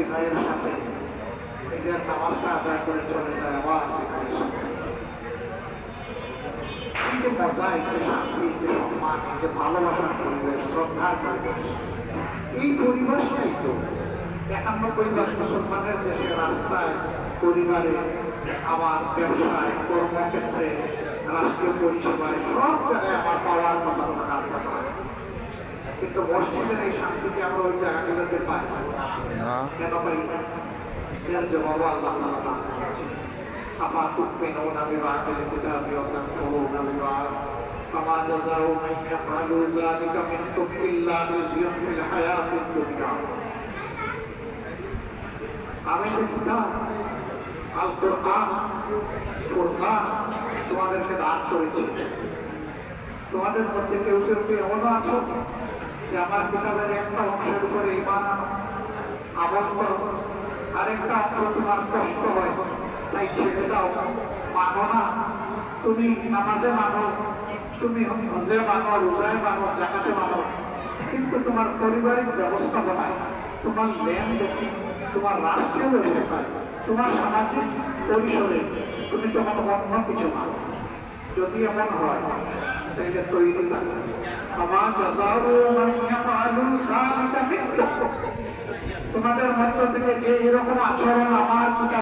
বিনয়ের সাথে নিজের নামাজটা আদায় করে চলে যায় আবার বিনয়ের সাথে। এই যে মজা, এই যে শান্তি, এই যে সম্মান, এই যে ভালোবাসার পরিবেশ, শ্রদ্ধার পরিবেশ, এই পরিবেশটাই তো 91 মুসলমানের দেশে রাস্তায়, পরিবারে, আমার ব্যবসায়, কর্মক্ষেত্রে, রাষ্ট্রীয় পরিষেবায় সব জায়গায় আমার পাওয়ার কথা, থাকার কথা। কিন্তু মসজিদের এই শান্তিকে আমরা ওই জায়গাগুলোতে পাই না। কেন পাই না? এর জবাব আল্লাহ তাআলা দান করেছেন। আফা তুমিনুনা বিবাদিল কিতাবি ওয়া তাকফুরুনা বিবাদ ফামা জাযাউ মান ইয়াফআলু যালিকা মিনকুম ইল্লা খিzyun ফিল হায়াতিদ দুনিয়া। আমি যে কিতাব আল কোরআন, ফুরকান তোমাদেরকে দান করেছি, তোমাদের মধ্যে কেউ কেউ কি এমন আছো যে আমার কিতাবের একটা অংশের উপরে ঈমান আনো, আমল করো, আরেকটা অংশ তোমার কষ্ট হয় তাই ছেড়ে দাও, মানো না? তুমি নামাজে মানো, তুমি হজে মানো, রোজায় মানো, জাকাতে মানো, কিন্তু তোমার পারিবারিক ব্যবস্থাপনায়, তোমার লেনদেন, তোমার রাষ্ট্রীয় ব্যবস্থায়, তোমার সামাজিক পরিসরে তুমি তোমার অন্য কিছু মানো। যদি এমন হয় তাহলে তৈরি থাকে তোমাদের মধ্য থেকে যে এরকম আচরণ আমার